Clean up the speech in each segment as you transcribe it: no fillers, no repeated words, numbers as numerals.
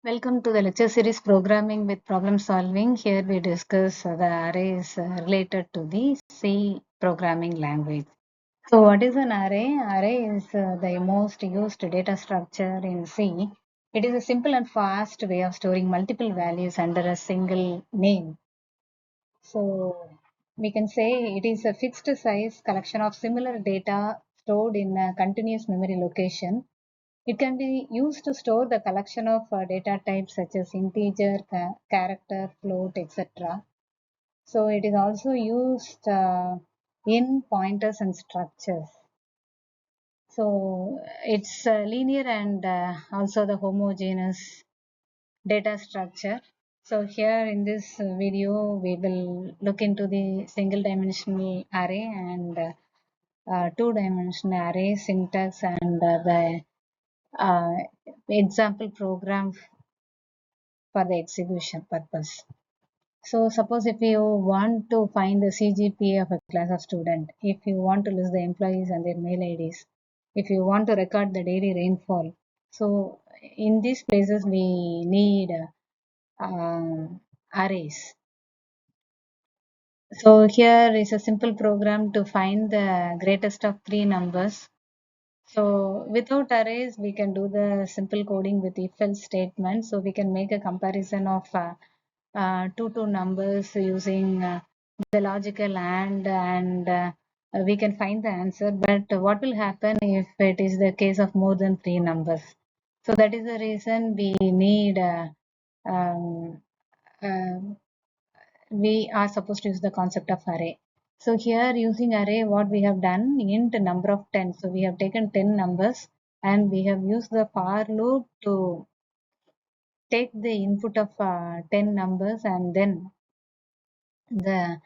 Welcome to the lecture series Programming with Problem Solving. Here we discuss the arrays related to the C programming language. So what is an array? Array is the most used data structure in C. It is a simple and fast way of storing multiple values under a single name. So we can say it is a fixed size collection of similar data stored in a continuous memory location. It can be used to store the collection of data types such as integer, character, float, etc. So it is also used in pointers and structures. So it's linear and also the homogeneous data structure. So here in this video, we will look into the single dimensional array and two-dimensional array syntax and the uh, example program for the execution purpose. So suppose if you want to find the CGPA of a class of student, if you want to list the employees and their mail IDs, if you want to record the daily rainfall. So in these places we need arrays. So here is a simple program to find the greatest of three numbers. So without arrays, we can do the simple coding with if-else statement. So we can make a comparison of two numbers using the logical and we can find the answer. But what will happen if it is the case of more than three numbers? So that is the reason we need um, uh, we are supposed to use the concept of array. So here using array, what we have done int number of 10. So we have taken 10 numbers and we have used the for loop to take the input of 10 numbers and then the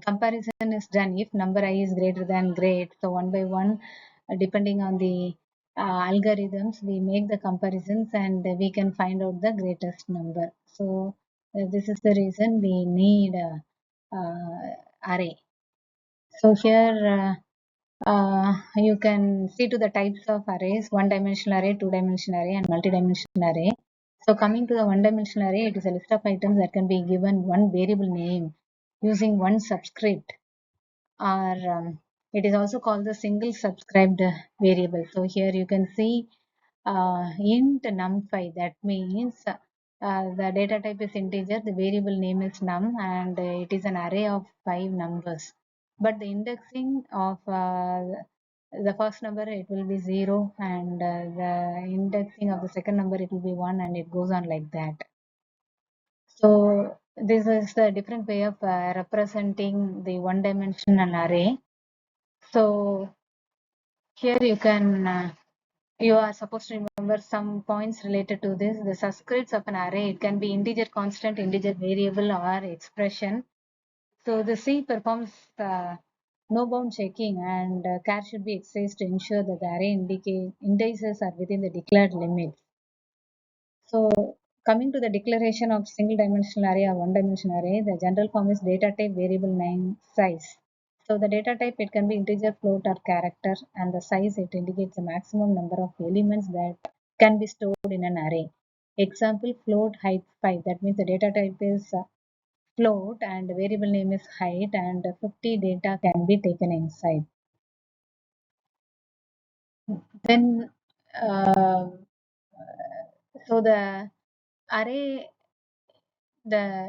comparison is done if number I is greater than great. So one by one, depending on the algorithms, we make the comparisons and we can find out the greatest number. So this is the reason we need array. So here you can see to the types of arrays: one-dimensional array, two-dimensional array, and multi-dimensional array. So coming to the one-dimensional array, it is a list of items that can be given one variable name using one subscript, or it is also called the single subscribed variable. So here you can see int num5. That means the data type is integer, the variable name is num, and it is an array of 5 numbers. But the indexing of the first number, it will be 0, and the indexing of the second number, it will be 1, and it goes on like that. So this is the different way of representing the one-dimensional array. So here you can you are supposed to remember some points related to this. The subscripts of an array, it can be integer constant, integer variable, or expression. So the C performs no bound checking, and care should be exercised to ensure that the array indices are within the declared limits. So coming to the declaration of single dimensional array or one dimensional array, the general form is data type variable name size. So the data type, it can be integer, float, or character, and the size, it indicates the maximum number of elements that can be stored in an array. Example, float height 5. That means the data type is float and the variable name is height, and 50 data can be taken inside. Then so the array, the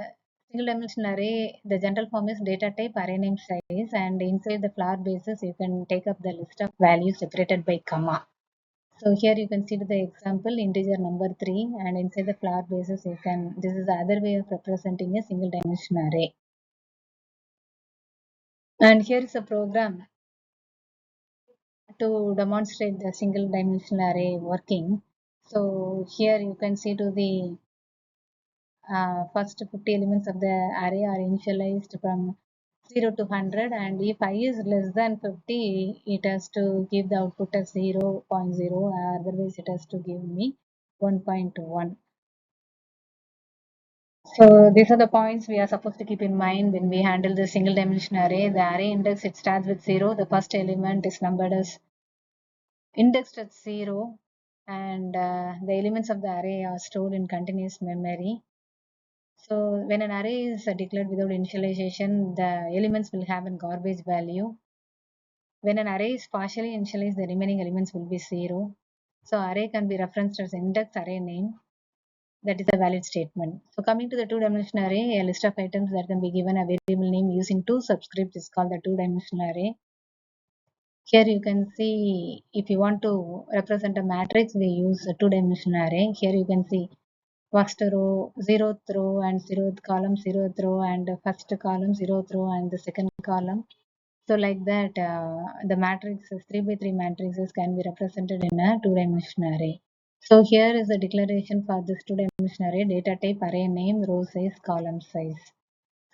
single dimensional array, the general form is data type array name size, and inside the flower basis you can take up the list of values separated by comma. So here you can see the example integer number 3, and inside the flower basis you can, this is the other way of representing a single dimensional array. And here is a program to demonstrate the single dimensional array working. So here you can see to the first 50 elements of the array are initialized from 0 to 100, and if I is less than 50, it has to give the output as 0, 0.0, otherwise it has to give me 1.1. So these are the points we are supposed to keep in mind when we handle the single dimension array. The array index, it starts with 0. The first element is numbered as indexed at 0. and the elements of the array are stored in continuous memory. So when an array is declared without initialization, the elements will have a garbage value. When an array is partially initialized, the remaining elements will be 0. So array can be referenced as index array name. That is a valid statement. So coming to the two-dimensional array, a list of items that can be given a variable name using two subscripts is called the two-dimensional array. Here you can see if you want to represent a matrix, we use a two-dimensional array. Here you can see first row, zeroth row and zeroth column, zeroth row and first column, zeroth row and the second column. So like that, the matrices, 3 by 3 matrices can be represented in a two-dimensional array. So here is the declaration for this two-dimensional array: data type, array name, row size, column size.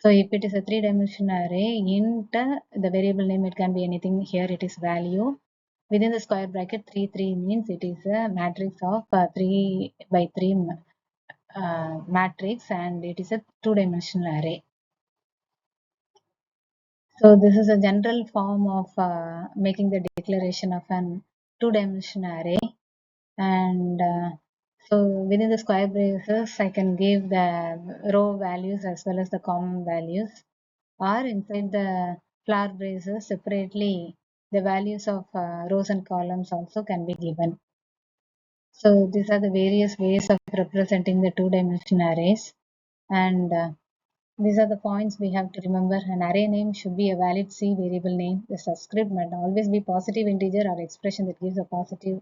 So if it is a three-dimensional array, int, the variable name, it can be anything. Here it is value. Within the square bracket, 3, 3 means it is a matrix of 3 by 3 matrix, and it is a two-dimensional array. So this is a general form of making the declaration of an two-dimensional array. And so within the square braces, I can give the row values as well as the column values, or inside the flower braces separately, the values of rows and columns also can be given. So these are the various ways of representing the two-dimensional arrays. And these are the points we have to remember. An array name should be a valid C variable name. The subscript must always be positive integer or expression that gives a positive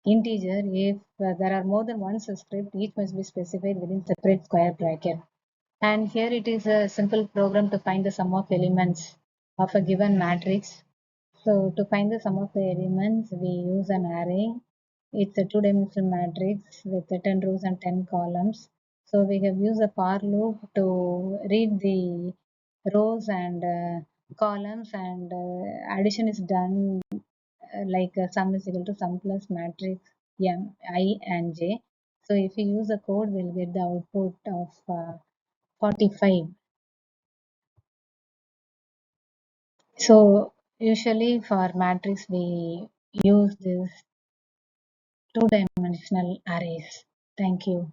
integer. If there are more than one subscript, each must be specified within separate square bracket. And here it is a simple program to find the sum of elements of a given matrix. So to find the sum of the elements, we use an array. It's a two-dimensional matrix with 10 rows and 10 columns. So we have used a for loop to read the rows and columns, and addition is done like sum is equal to sum plus matrix m, I and j. So if we use a code, we'll get the output of 45. So usually for matrix, we use this two-dimensional arrays. Thank you.